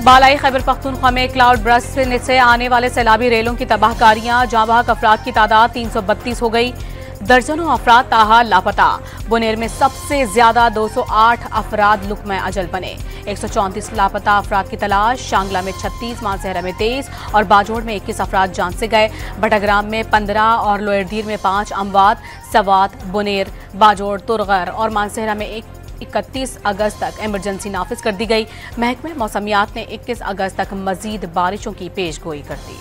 बालाई खैबर पख्तूनख्वा में cloud burst से आने वाले सैलाबी रेलों की तबाहकारियां, जाँ बहक अफराद की तादाद 332 हो गई। दर्जनों अफराद ताहाल लापता। बुनेर में सबसे ज्यादा 208 अफराद लुकमा अजल बने। 134 लापता अफराद की तलाश। शांगला में 36, मानसहरा में 23 और बाजोड़ में 21 अफराद जान से गए। बटाग्राम में 15 और लोयरदीर में 5 अमवात। सवात, बुनेर, बाजोड़, तुरगर और मानसहरा में 31 अगस्त तक इमरजेंसी नाफिज कर दी गई। महकमे मौसमियात ने 21 अगस्त तक मजीद बारिशों की पेशगोई कर दी।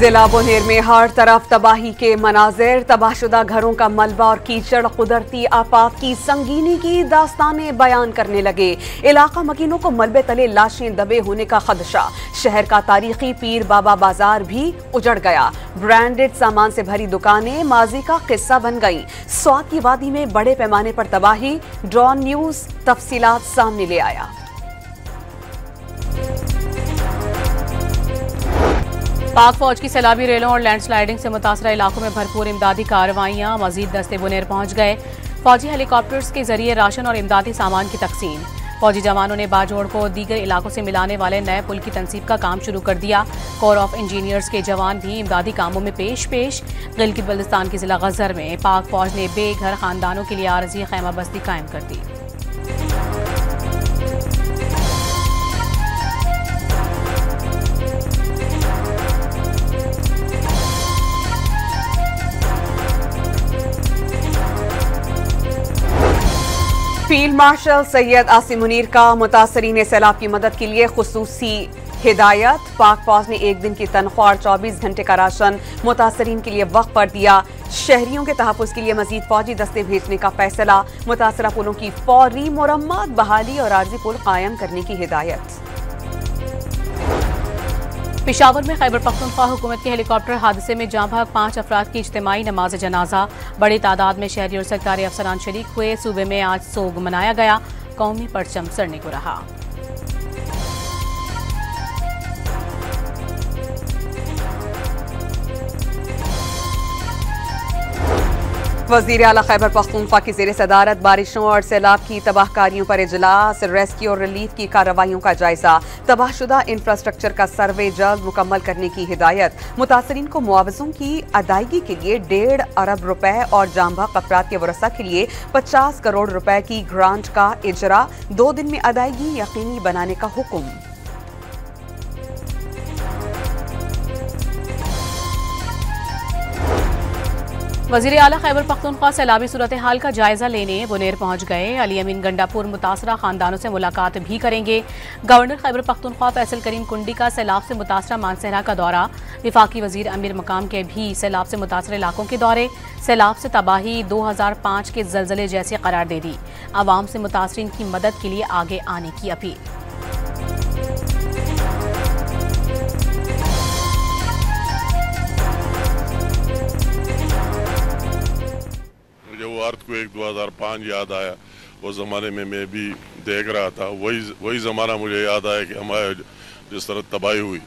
जिला बुनेर में हर तरफ तबाही के मनाजिर। तबाहशुदा घरों का मलबा और कीचड़ कुदरती आफात की संगीनी की दास्तानें बयान करने लगे। इलाका मकीनों को मलबे तले लाशें दबे होने का खदशा। शहर का तारीखी पीर बाबा बाजार भी उजड़ गया। ब्रांडेड सामान से भरी दुकानें माजी का किस्सा बन गईं। स्वात की वादी में बड़े पैमाने पर तबाही। ड्रॉन न्यूज तफसीलात सामने ले आया। पाक फौज की सैलाबी रेलों और लैंडस्लाइडिंग से मुतासरा इलाकों में भरपूर इमदादी कार्रवाइयां। मजीद दस्ते बुनेर पहुंच गए। फौजी हेलीकॉप्टर्स के जरिए राशन और इमदादी सामान की तकसीम। फौजी जवानों ने बाजोड़ को दीगर इलाकों से मिलाने वाले नए पुल की तनसीब का काम शुरू कर दिया। कोर ऑफ इंजीनियर्स के जवान भी इमदादी कामों में पेश। गिलगित बल्तिस्तान के जिला गजर में पाक फौज ने बेघर खानदानों के लिए आरजी खैमा बस्ती कायम कर दी। फील्ड मार्शल सैयद आसिम मुनीर का मुतासरीन सैलाब की मदद के लिए खुसूसी हिदायत। पाक फौज ने एक दिन की तनख्वाह और 24 घंटे का राशन मुतासरीन के लिए वक्फ पर दिया। शहरियों के तहफ़्फ़ुज़ के लिए मजीद फौजी दस्ते भेजने का फैसला। मुतासरा पुलों की फौरी मुरम्मत, बहाली और आर्जी पुल कायम करने की हिदायत। पेशावर में खैबर पख्तूनख्वा हुकूमत के हेलीकॉप्टर हादसे में जाँ बहक 5 अफराद की इज्तिमाई नमाज जनाजा। बड़ी तादाद में शहरी और सरकारी अफसरान शरीक हुए। सूबे में आज सोग मनाया गया। कौमी परचम सड़ने को रहा। वज़ीर आला खैबर पख्तूनख्वा की ज़ेर सदारत बारिशों और सैलाब की तबाहकारियों पर इजलास। रेस्क्यू और रिलीफ की कार्रवाइयों का जायजा। तबाहशुदा इंफ्रास्ट्रक्चर का सर्वे जल्द मुकम्मल करने की हिदायत। मुतासरीन को मुआवजों की अदायगी के लिए 1.5 अरब रुपए और जाँ बहक अफराद के वरसा के लिए 50 करोड़ रुपए की ग्रांट का इजरा। 2 दिन में अदायगी यकीनी बनाने का हुक्म। वज़ीर आला खैबर पख्तूनख्वा सैलाबी सूरत हाल का जायजा लेने बुनेर पहुंच गए। अली अमीन गंडापुर मुतासरा खानदानों से मुलाकात भी करेंगे। गवर्नर खैबर पख्तूनख्वा फैसल करीम कुंडी का सैलाब से मुतासरा मानसहरा का दौरा। विफाकी वजीर अमीर मकाम के भी सैलाब से मुतासर इलाकों के दौरे। सैलाब से तबाही 2005 के जलजले जैसे करार दे दी। आवाम से मुतासरीन की मदद के लिए आगे आने की अपील। अर्थक्वेक 2005 याद आया। उस ज़माने में मैं भी देख रहा था। वही ज़माना मुझे याद आया कि हमारे जिस तरह तबाही हुई।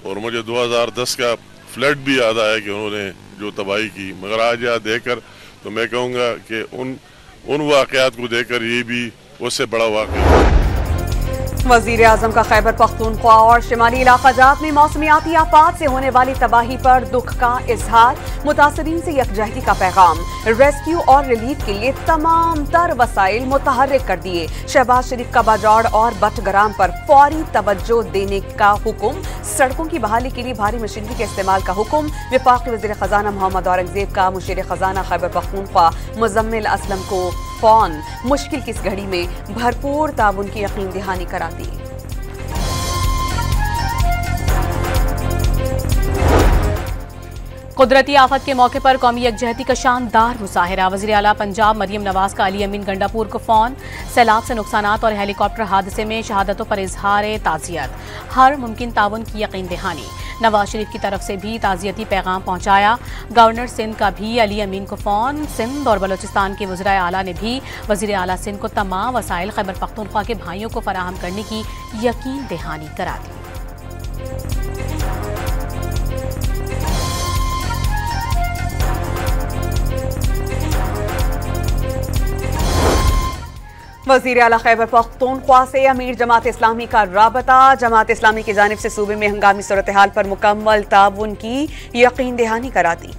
और मुझे 2010 का फ्लड भी याद आया कि उन्होंने जो तबाही की। मगर आज यहाँ देखकर तो मैं कहूँगा कि उन वाक़यात को देखकर ये भी उससे बड़ा वाक़या। वज़ीर आज़म का खैबर पख्तूनख्वा और शिमाली इलाका जात में मौसमियाती आफात से होने वाली तबाही पर दुख का इजहार। मुतासरीन से यकजहती का पैगाम। रेस्क्यू और रिलीफ के लिए तमाम तर वसाइल मुतहर्रिक कर दिए। शहबाज शरीफ का बाजौड़ और बटग्राम पर फौरी तवज्जो देने का हुक्म। सड़कों की बहाली के लिए भारी मशीनरी के इस्तेमाल का हुक्म। वफाकी वज़ीर ख़जाना मोहम्मद औरंगज़ेब का मुशीर ख़जाना खैबर पख्तूनख्वा मुज़म्मिल असलम को फ़ोन। मुश्किल की इस घड़ी में भरपूर ताउन की यकीन दहानी करा दी। कुदरती आफत के मौके पर कौमी यकजहती का शानदार मुजाहिरा। वज़ीर आला पंजाब मरियम नवाज का अली अमीन गंडापुर को फ़ोन। सैलाब से नुकसानात और हेलीकॉप्टर हादसे में शहादतों पर इजहार ताज़ियत। हर मुमकिन ताउन की यकीन दहानी। नवाज शरीफ की तरफ से भी ताज़ियती पैगाम पहुंचाया। गवर्नर सिंध का भी अली अमीन को फ़ोन। सिंध और बलोचिस्तान के वज़ीर आला ने भी वज़ीर आला सिंध को तमाम वसाइल खैबर पख्तूनख्वा के भाइयों को फराहम करने की यकीन दहानी करा दी। वज़ीर आला खैबर पख्तूनख्वा से अमीर जमात इस्लामी का राबता। जमात इस्लामी की जानिब से सूबे में हंगामी सूरत हाल पर मुकम्मल ताउन की यकीन दहानी करा दी।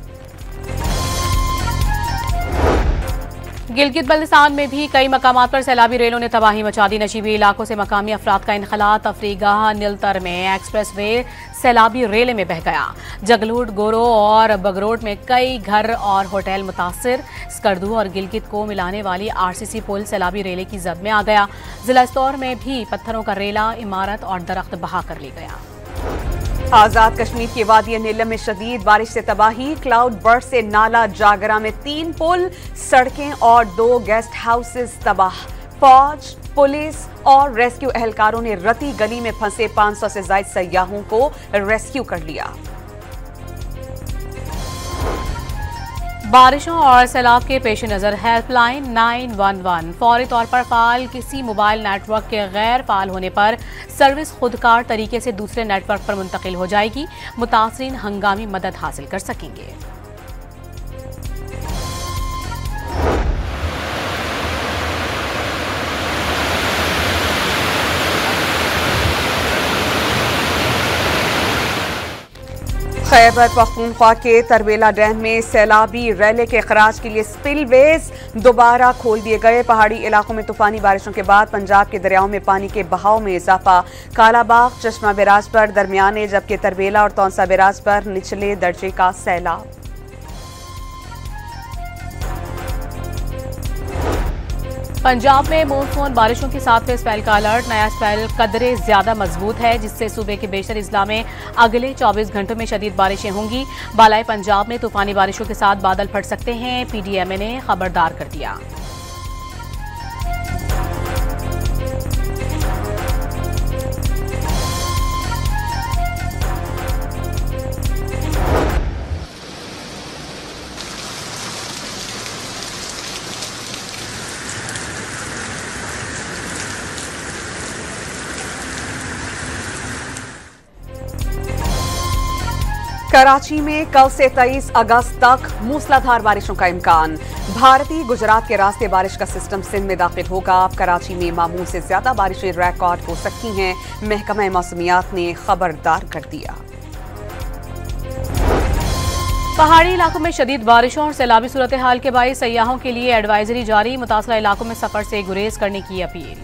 गिलगित बल्तिस्तान में भी कई मकामात पर सैलाबी रेलों ने तबाही मचा दी। नशीबी इलाकों से मकामी अफराद का इनखला। तफरीगाह नीलतर में एक्सप्रेस वे सैलाबी रेले में बह गया। जगलूट, गोरो और बगरोट में कई घर और होटल मुतासिर। स्कर्दू और गिलगित को मिलाने वाली आरसीसी पुल सैलाबी रेले की जद में आ गया। जिला स्तौर में भी पत्थरों का रेला, इमारत और दरख्त बहा कर ले गया। आजाद कश्मीर के वादी नीलम में शदीद बारिश से तबाही। क्लाउड बर्स्ट से नाला जागरा में 3 पुल, सड़कें और 2 गेस्ट हाउसेस तबाह। फौज, पुलिस और रेस्क्यू एहलकारों ने रती गली में फंसे 500 से ज्यादा सयाहों को रेस्क्यू कर लिया। बारिशों और सैलाब के पेश नज़र हेल्पलाइन 911 फौरी तौर पर फाल। किसी मोबाइल नेटवर्क के गैर फाल होने पर सर्विस खुदकार तरीके से दूसरे नेटवर्क पर मुंतकिल हो जाएगी। मुतासरीन हंगामी मदद हासिल कर सकेंगे। खैबर पख्तूनख्वा के तरबेला डैम में सैलाबी रैले के खराज के लिए स्पिलवेज दोबारा खोल दिए गए। पहाड़ी इलाकों में तूफानी बारिशों के बाद पंजाब के दरियाओं में पानी के बहाव में इजाफा। कालाबाग, चश्मा बैराज पर दरमियाने, जबकि तरबेला और तौंसा बैराज पर निचले दर्जे का सैलाब। पंजाब में मॉनसून बारिशों के साथ स्पेल का अलर्ट। नया स्पेल कदरे ज्यादा मजबूत है, जिससे सूबे के बेशतर इजला में अगले 24 घंटों में शदीद बारिशें होंगी। बालाई पंजाब में तूफानी बारिशों के साथ बादल फट सकते हैं। पीडीएमए ने खबरदार कर दिया। कराची में कल से 23 अगस्त तक मूसलाधार बारिशों का इम्कान। भारतीय गुजरात के रास्ते बारिश का सिस्टम सिंध में दाखिल होगा। अब कराची में मामूल से ज्यादा बारिशें रिकॉर्ड हो सकती हैं। महकमा मौसमियात ने खबरदार कर दिया। पहाड़ी इलाकों में शदीद बारिशों और सैलाबी सूरत हाल के बाईस सयाहों के लिए एडवाइजरी जारी। मुतासरा इलाकों में सफर से गुरेज करने की अपील।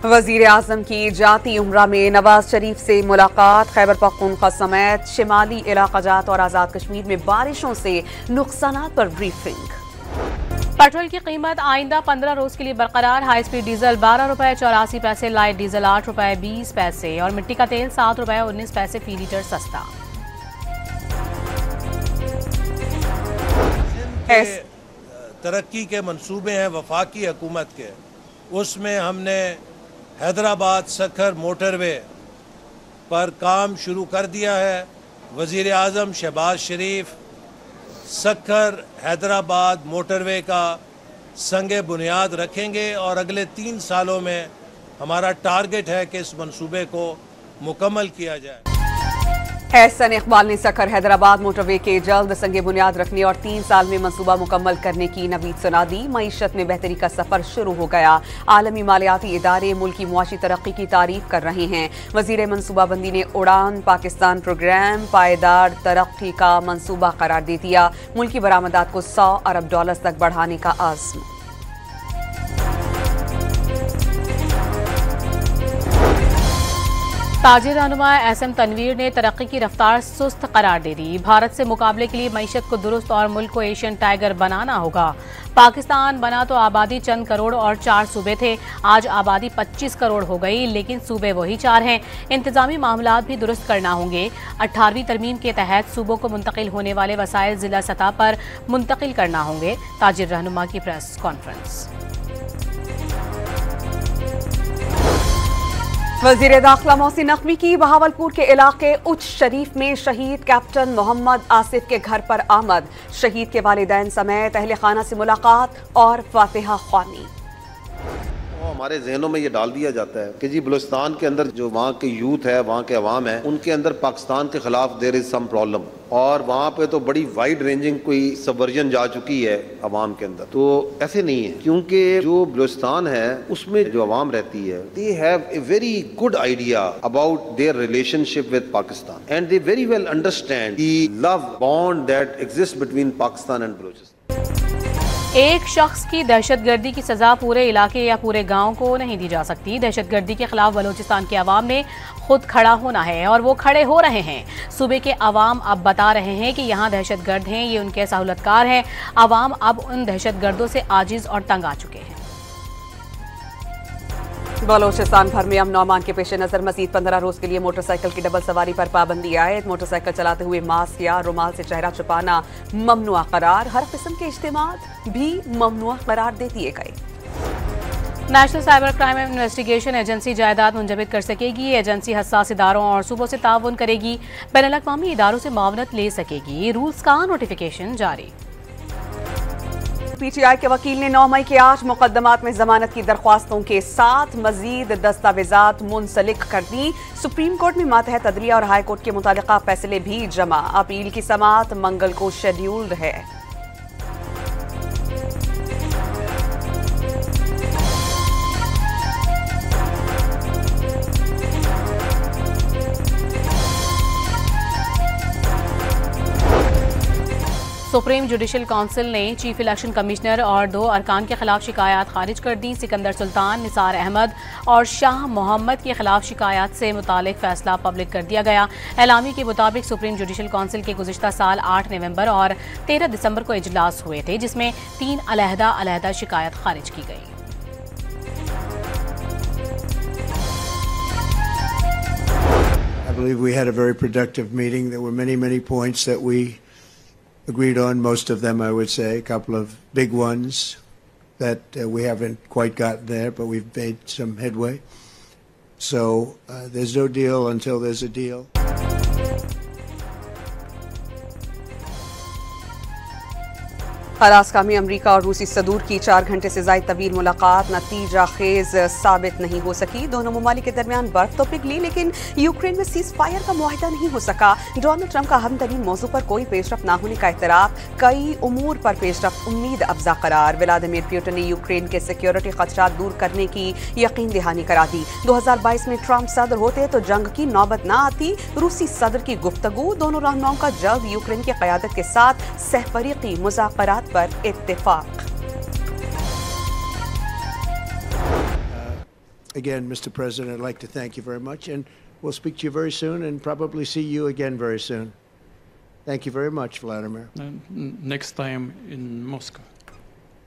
वजीर आजम की जाती उम्रा में नवाज शरीफ से मुलाकात। खैबर पख्तूनख्वा समेत शिमाली इलाकाजात और आजाद कश्मीर में बारिशों से नुकसानात पर ब्रीफिंग। पेट्रोल की कीमत आइंदा 15 रोज के लिए बरकरार। हाई स्पीड डीजल 12 रुपए 84 पैसे, लाइट डीजल 8 रुपए 20 पैसे और मिट्टी का तेल 7 रुपए 19 पैसे फी लीटर सस्ता। तरक्की के मंसूबे हैं वफाकी हुकूमत के, उसमें हमने हैदराबाद सखर मोटरवे पर काम शुरू कर दिया है। वज़ीर आज़म शहबाज शरीफ सखर हैदराबाद मोटरवे का संगे बुनियाद रखेंगे और अगले 3 सालों में हमारा टारगेट है कि इस मंसूबे को मुकम्मल किया जाए। एहसन इकबाल ने सखर हैदराबाद मोटरवे के जल्द संगे बुनियाद रखने और 3 साल में मंसूबा मुकम्मल करने की नवीद सुना दी। मईशत में बेहतरी का सफर शुरू हो गया। आलमी मालियाती इदारे मुल्की मुआशी तरक्की की तारीफ कर रहे हैं। वजीर मनसूबाबंदी ने उड़ान पाकिस्तान प्रोग्राम पायदार तरक्की का मंसूबा करार दे दिया। मुल्की बरामदात को $100 अरब तक बढ़ाने का आज़्म। ताजिर रहनुमा एसएम तनवीर ने तरक्की की रफ्तार सुस्त करार दे दी। भारत से मुकाबले के लिए मईशत को दुरुस्त और मुल्क को एशियन टाइगर बनाना होगा। पाकिस्तान बना तो आबादी चंद करोड़ और 4 सूबे थे, आज आबादी 25 करोड़ हो गई, लेकिन सूबे वही 4 हैं। इंतजामी मामलात भी दुरुस्त करना होंगे। 18वीं तरमीम के तहत सूबों को मुंतकिल होने वाले वसाइल जिला सतह पर मुंतकिल करना होंगे। ताजिर रहनुमा की प्रेस कॉन्फ्रेंस। वजीर दाखिला मोहसिन नकवी की बहावलपुर के इलाके उच्च शरीफ में शहीद कैप्टन मोहम्मद आसिफ के घर पर आमद। शहीद के वालिदैन समेत अहले खाना से मुलाकात और फातिहा ख्वानी। हमारे जहनों में ये डाल दिया जाता है कि जी बलूचिस्तान के अंदर जो वहाँ के यूथ है, वहाँ के अवाम है, उनके अंदर पाकिस्तान के खिलाफ देयर इज सम प्रॉब्लम, और वहाँ पे तो बड़ी वाइड रेंजिंग कोई सबवर्जन जा चुकी है अवाम के अंदर। तो ऐसे नहीं है, क्योंकि जो बलूचिस्तान है उसमें जो अवाम रहती है they have a very good idea about their relationship with Pakistan and they very well understand the love bond that exist between Pakistan and Balochistan. एक शख्स की दहशतगर्दी की सजा पूरे इलाके या पूरे गांव को नहीं दी जा सकती। दहशतगर्दी के खिलाफ बलूचिस्तान के अवाम ने खुद खड़ा होना है और वो खड़े हो रहे हैं। सूबे के अवाम अब बता रहे हैं कि यहाँ दहशतगर्द हैं, ये उनके सहूलतकार हैं। अवाम अब उन दहशतगर्दों से आजिज और तंग आ चुके हैं। बलोचिस्तान भर में अमन अमान के पेश नजर मजीद 15 रोज के लिए मोटरसाइकिल की डबल सवारी पर पाबंदी आयद। मोटरसाइकिल चलाते हुए मास्क या रुमाल से चेहरा छुपाना ममनुआ करार। हर किस्म के इज्तिमात भी ममनुआ करार दे दिए गए। National cyber crime investigation agency जायदाद मुंजमद कर सकेगी। एजेंसी हसास इदारों और सूबों से ताउन करेगी। बैनुल अक़वामी इदारों से मावनत ले सकेगी। रूल्स का नोटिफिकेशन जारी। पीटीआई के वकील ने 9 मई के 8 मुकदमात में जमानत की दरख्वास्तों के साथ मजीद दस्तावेजात मुंसलिक कर दी। सुप्रीम कोर्ट में मातहत अदलिया और हाई कोर्ट के मुतालिका फैसले भी जमा। अपील की समाअत मंगल को शेड्यूल्ड है। सुप्रीम जुडिशल काउंसिल ने चीफ इलेक्शन कमिश्नर और 2 अरकान के खिलाफ शिकायत खारिज कर दी। सिकंदर सुल्तान, निसार अहमद और शाह मोहम्मद के खिलाफ शिकायत से मुतालिक फैसला पब्लिक कर दिया गया। एलामी के मुताबिक सुप्रीम जुडिशल काउंसिल के गुज़िश्ता साल 8 नवंबर और 13 दिसंबर को इजलास हुए थे, जिसमें 3 अलहदा शिकायत खारिज की गई। I believe we had a very productive meeting. There were many points that we agreed on, most of them I would say, a couple of big ones that we haven't quite gotten there, but we've made some headway. So there's no deal until there's a deal. Alaska में America और रूसी सदूर की 4 घंटे से ज़ायद तवील मुलाकात नतीजा खेज साबित नहीं हो सकी। दोनों ममालिक के दरमियान बर्फ तो पिघली, लेकिन यूक्रेन में सीज फायर का मुआहिदा नहीं हो सका। डोनाल्ड ट्रंप का अहम तरीन मौजू पर कोई पेशरफ न होने का इतराफ, कई उमूर पर पेशरफ उम्मीद अफजा करार। व्लादिमीर पुतिन ने यूक्रेन के सिक्योरिटी खदशात दूर करने की यकीन दहानी करा दी। 2022 में ट्रंप सदर होते तो जंग की नौबत न आती। रूसी सदर की गुफ्तगू, दोनों रहनुमाओं का जल्द यूक्रेन की क़यादत के साथ सहफरीकी मुज़ाकरात पर इत्तेफाक। Again, Mr. President, I'd like to thank you very much, and we'll speak to you very soon and probably see you again very soon. Thank you very much, Vladimir. Next time in Moscow.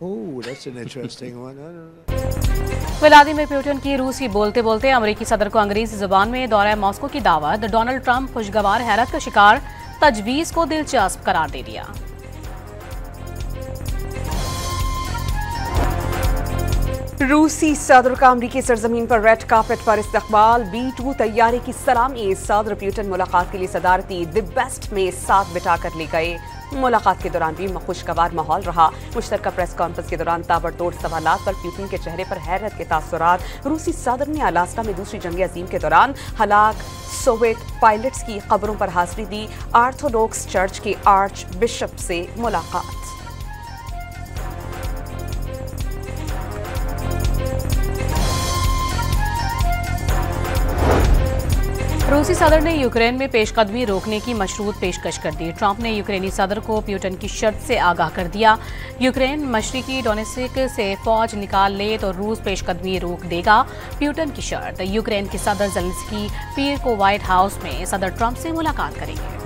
Oh, that's an interesting one. I don't know. Vladimir Putin की रूसी बोलते बोलते अमेरिकी सदर को अंग्रेजी जुबान में दौरा मॉस्को की दावत। डोनाल्ड ट्रंप खुशगवार हैरत का शिकार, तजवीज को दिलचस्प करार दे दिया। रूसी सदर का अमरीकी सरजमीन पर रेड कार्पेट पर इस्तकबाल। B-2 तैयारे की सलामी। सदर पुतिन मुलाकात के लिए सदारती द बेस्ट में साथ बिठा कर ले गए। मुलाकात के दौरान भी खुशगवार माहौल रहा। मुश्तरका प्रेस कॉन्फ्रेंस के दौरान ताबड़तोड़ सवालात पर पुतिन के चेहरे पर हैरत के तासुरात। रूसी सदर ने अलास्का में दूसरी जंग अजीम के दौरान हलाक सोवियत पायलट्स की कब्रों पर हाजिरी दी। ऑर्थोडॉक्स चर्च के आर्च बिशप से मुलाकात। रूसी सदर ने यूक्रेन में पेशकदमी रोकने की मशरूत पेशकश कर दी। ट्रंप ने यूक्रेनी सदर को पुतिन की शर्त से आगाह कर दिया। यूक्रेन मशरिकी डोनेट्स्क से फौज निकाल ले तो रूस पेशकदमी रोक देगा। पुतिन की शर्त, यूक्रेन के सदर ज़ेलेंस्की पीर को व्हाइट हाउस में सदर ट्रंप से मुलाकात करेंगे।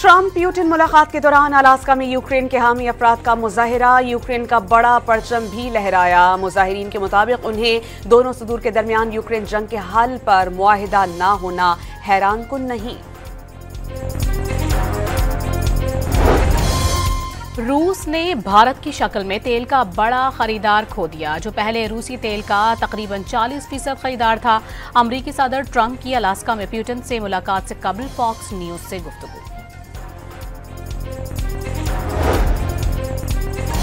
ट्रंप पुतिन मुलाकात के दौरान अलास्का में यूक्रेन के हामी अफराद का मुजाहिरा। यूक्रेन का बड़ा परचम भी लहराया। मुजाहिरीन के मुताबिक उन्हें दोनों सदूर के दरमियान यूक्रेन जंग के हल पर मुआहिदा न होना हैरान कुन नहीं। रूस ने भारत की शक्ल में तेल का बड़ा खरीदार खो दिया, जो पहले रूसी तेल का तकरीबन 40% खरीदार था। अमरीकी सदर ट्रंप की अलास्का में पुतिन से मुलाकात से कबल फॉक्स न्यूज से गुफ्तगू।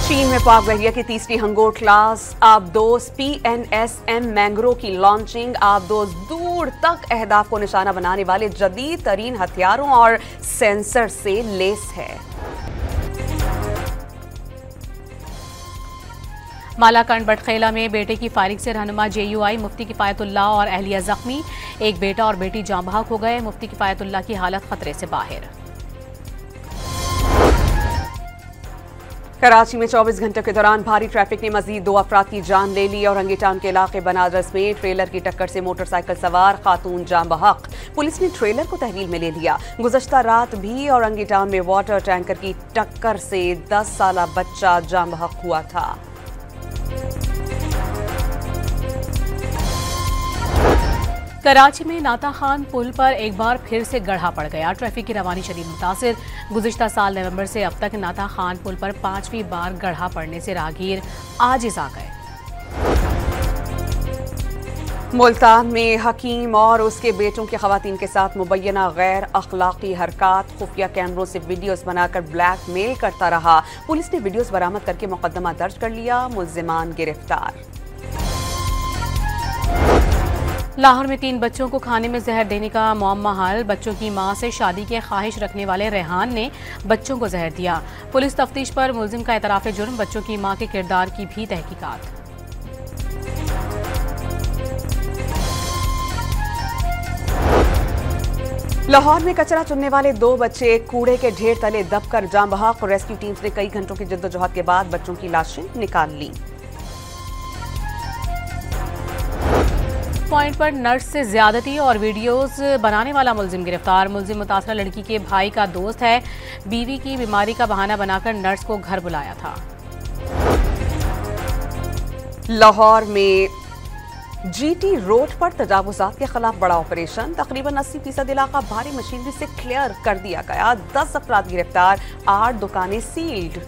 चीन में पाक बहरिया की तीसरी हंगोर क्लास आबदोज PNSM मैंग्रो की लॉन्चिंग। आबदोज दूर तक अहदाफ को निशाना बनाने वाले जदीद तरीन हथियारों और सेंसर से लेस है। मालाकंड बटखेला में बेटे की फायरिंग से रहनुमा JUI मुफ्ती किफायतुल्लाह और अहलिया जख्मी। एक बेटा और बेटी जाँ बहक हो गए। मुफ्ती किफायतुल्लाह की हालत खतरे से बाहर। कराची में 24 घंटे के दौरान भारी ट्रैफिक ने मजीद 2 अफराद की जान ले ली। और अंगीटान के इलाके बनारस में ट्रेलर की टक्कर से मोटरसाइकिल सवार खातून जाँ बहक। पुलिस ने ट्रेलर को तहवील में ले लिया। गुज़श्ता रात भी और अंगीटान में वाटर टैंकर की टक्कर से 10 साला बच्चा जाँ बहक हुआ था। कराची में नाता खान पुल पर एक बार फिर से गड्ढा पड़ गया। ट्रैफिक की रवानी शदीद मुतासिर। गुज़िश्ता साल नवंबर से अब तक नाता खान पुल पर 5वीं बार गड्ढा पड़ने से राहगीर आजिज़ आ गए। मुल्तान में हकीम और उसके बेटों की खवातीन के साथ मुबैना गैर अखलाकी हरकत। खुफिया कैमरों से वीडियोस बनाकर ब्लैकमेल करता रहा। पुलिस ने वीडियोस बरामद करके मुकदमा दर्ज कर लिया। मुल्जिमान गिरफ्तार। लाहौर में 3 बच्चों को खाने में जहर देने का मुअम्मा हल। बच्चों की मां से शादी की ख्वाहिश रखने वाले रेहान ने बच्चों को जहर दिया। पुलिस तफ्तीश पर मुलजिम का एतराफ़ जुर्म। बच्चों की मां के किरदार की भी तहकीकात। लाहौर में कचरा चुनने वाले 2 बच्चे कूड़े के ढेर तले दबकर जाँ बहक। रेस्क्यू टीम्स ने कई घंटों की जद्दोजहद के बाद बच्चों की लाशें निकाल ली। पॉइंट पर नर्स से ज्यादती और वीडियोस बनाने वाला मुलजिम गिरफ्तार। मुलजिम मुतासरा लड़की के भाई का दोस्त है। बीवी की बीमारी का बहाना बनाकर नर्स को घर बुलाया था। लाहौर में GT रोड पर तजावुजात के खिलाफ बड़ा ऑपरेशन। तकरीबन 80% इलाका भारी मशीनरी से क्लियर कर दिया गया। 10 अफराद गिरफ्तार। 8 दुकानें सील्ड।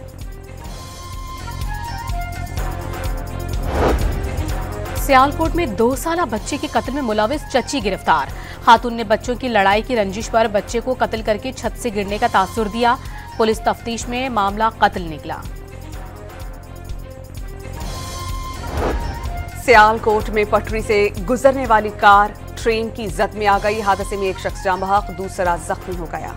सियालकोट में 2 साला बच्चे के कत्ल में मुलविस चची गिरफ्तार। खातून ने बच्चों की लड़ाई की रंजिश पर बच्चे को कत्ल करके छत से गिरने का तासुर दिया। पुलिस तफ्तीश में मामला कत्ल निकला। सियालकोट में पटरी से गुजरने वाली कार ट्रेन की जद में आ गई। हादसे में एक शख्स जाँ बहक, दूसरा जख्मी हो गया।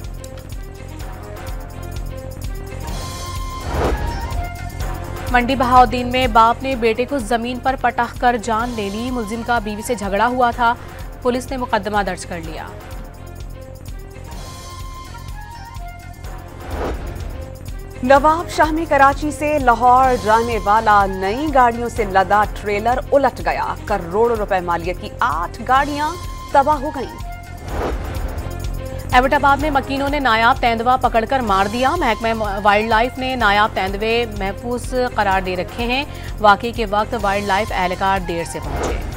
मंडी बहाउद्दीन में बाप ने बेटे को जमीन पर पटक कर जान ले ली। मुलजिम का बीवी से झगड़ा हुआ था। पुलिस ने मुकदमा दर्ज कर लिया। नवाब शाह में कराची से लाहौर जाने वाला नई गाड़ियों से लदा ट्रेलर उलट गया। करोड़ों रुपए मालियत की 8 गाड़ियां तबाह हो गईं। एबटाबाद में मकीनों ने नायाब तेंदुआ पकड़कर मार दिया। महकमा वाइल्ड लाइफ ने नायाब तेंदुए महफूज करार दे रखे हैं। वाकई के वक्त वाइल्ड लाइफ एहलकार देर से पहुंचे।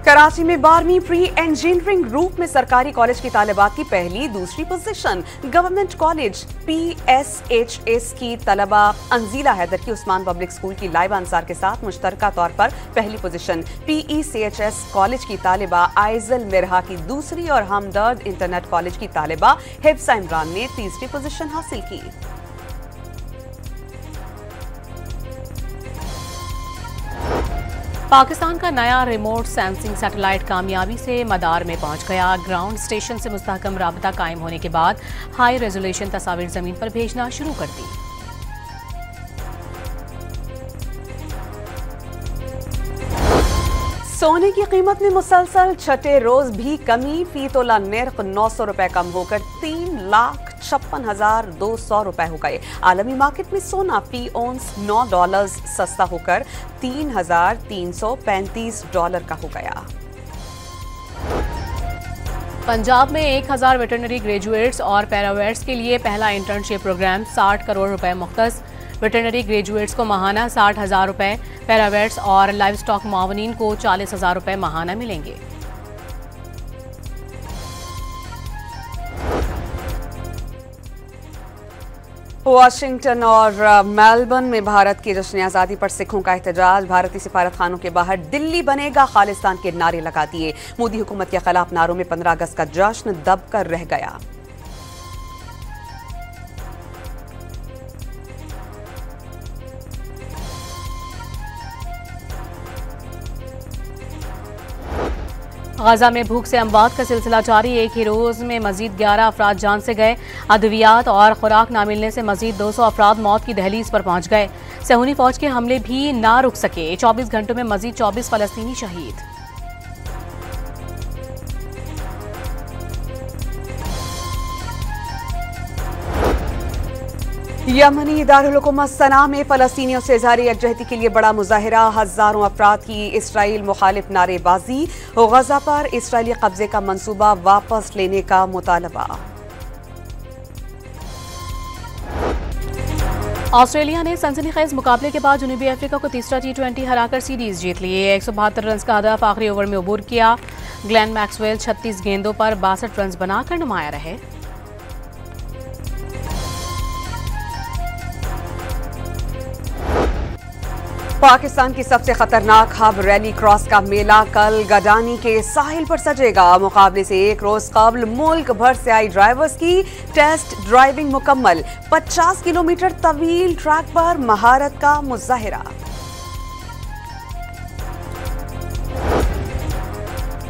कराची में 12वीं प्री इंजीनियरिंग ग्रुप में सरकारी कॉलेज की तालिबात की पहली दूसरी पोजीशन। गवर्नमेंट कॉलेज PSHS की तलबा अंजीला हैदर की उस्मान पब्लिक स्कूल की लाइबा अंसार के साथ मुश्तरका तौर पर पहली पोजीशन। PECHS कॉलेज की तालिबा आइजल मिरहा की दूसरी और हमदर्द इंटरनेट कॉलेज की तालिबा हिफ्सा इमरान ने तीसरी पोजीशन हासिल की। पाकिस्तान का नया रिमोट सेंसिंग सैटेलाइट कामयाबी से मदार में पहुंच गया। ग्राउंड स्टेशन से मुस्तहकम राबता कायम होने के बाद हाई रेजोल्यूशन तस्वीर जमीन पर भेजना शुरू कर दी। सोने की कीमत में मुसलसल छठे रोज भी कमी। फी तोला निर्ख 900 रुपए कम होकर 3,56,200 रुपए हो गए। आलमी मार्केट में सोना फी औंस $9 सस्ता होकर $3,335 का हो गया। पंजाब में 1000 वेटरनरी ग्रेजुएट्स और पैरावेट्स के लिए पहला इंटर्नशिप प्रोग्राम। 60 करोड़ रुपए मुख्तस। वेटरनरी ग्रेजुएट्स को माहाना 60,000 रुपए, पैरावेट्स और लाइव स्टॉक मावनीन को 40,000 रुपए माहाना मिलेंगे। वाशिंगटन और मेलबर्न में भारत की जश्न आज़ादी पर सिखों का एहतजाज। भारतीय सिफारत खानों के बाहर दिल्ली बनेगा खालिस्तान के नारे लगा दिए। मोदी हुकूमत के खिलाफ नारों में 15 अगस्त का जश्न दबकर रह गया। गाजा में भूख से अमवात का सिलसिला जारी। एक ही रोज में मजीद 11 अफराद जान से गए। अद्वियात और खुराक न मिलने से मजीद 200 अफराद मौत की दहलीज पर पहुंच गए। सहूनी फौज के हमले भी ना रुक सके। 24 घंटों में मजीद 24 फलस्तीनी शहीद। यमनी दारुल हुकूमत सना में फलस्तीनियों से इज़हारी यकजहती के लिए बड़ा मुजाहिरा। हजारों अफराद की इसराइल मुखालिफ नारेबाजी। गजा पर इसराइली कब्जे का मंसूबा वापस लेने का मुतालबा। ऑस्ट्रेलिया ने सनसनीखेज मुकाबले के बाद जनूबी अफ्रीका को तीसरा T20 हराकर सीरीज जीत ली। 172 रन का हदफ आखिरी ओवर में अबूर किया। ग्लेन मैक्सवेल 36 गेंदों पर 62 रन बनाकर नुमाया रहे। पाकिस्तान की सबसे खतरनाक हब रैली क्रॉस का मेला कल गडानी के साहिल पर सजेगा। मुकाबले से एक रोज कबल मुल्क भर से आई ड्राइवर्स की टेस्ट ड्राइविंग मुकम्मल। 50 किलोमीटर तवील ट्रैक पर महारत का मुजाहिरा।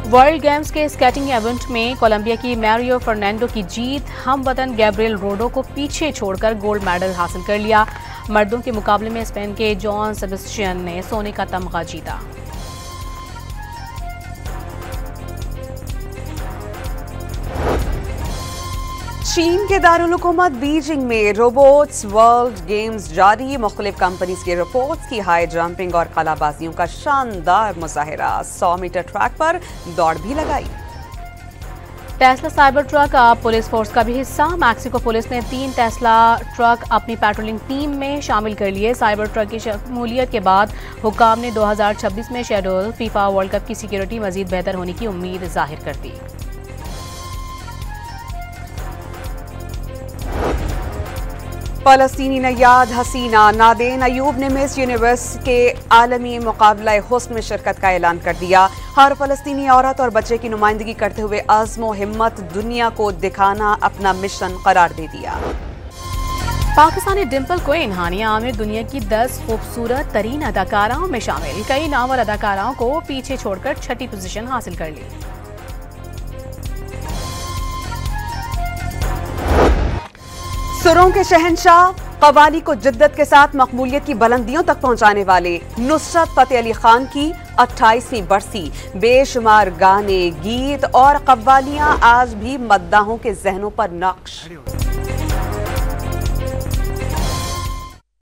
वर्ल्ड गेम्स के स्केटिंग इवेंट में कोलंबिया की मैरियो फर्नांडो की जीत। हम वतन गैब्रियल रोडो को पीछे छोड़कर गोल्ड मेडल हासिल कर लिया। मर्दों के मुकाबले में स्पेन के जॉन सेबेस्टियन ने सोने का तमगा जीता। चीन के दारुल हुकूमत बीजिंग में रोबोट्स वर्ल्ड गेम्स जारी। मुख्तलिफ कंपनीज की रिपोर्ट्स की हाई जंपिंग और कलाबाजियों का शानदार मुजाहिरा। 100 मीटर ट्रैक पर दौड़ भी लगाई। टेस्ला साइबर ट्रक अब पुलिस फोर्स का भी हिस्सा। मैक्सिको पुलिस ने 3 टेस्ला ट्रक अपनी पेट्रोलिंग टीम में शामिल कर लिए। साइबर ट्रक की शमूलियत के बाद हुक्काम ने 2026 में शेड्यूल फीफा वर्ल्ड कप की सिक्योरिटी मजीद बेहतर होने की उम्मीद जाहिर कर दी। फलस्तीनी नयाद हसीना नादेन अयूब ने मिस यूनिवर्स के आलमी मुकाबला हुस्न में शिरकत का ऐलान कर दिया। हर फलस्तीनी औरत और बच्चे की नुमाइंदगी करते हुए अज़्म व हिम्मत दुनिया को दिखाना अपना मिशन करार दे दिया। पाकिस्तानी डिम्पल क्वीन हानिया आमिर दुनिया की 10 खूबसूरत तरीन अदाकाराओं में शामिल। कई नामवर अदाकाराओं को पीछे छोड़कर 6ठी पोजीशन हासिल कर ली। सुरों के शहंशाह कव्वाली को जिद्दत के साथ मकबूलियत की बुलंदियों तक पहुंचाने वाले नुसरत फतेह अली खान की 28वीं बरसी। बेशुमार गाने, गीत और कव्वालियां आज भी मद्दाहों के जहनों पर नक्श।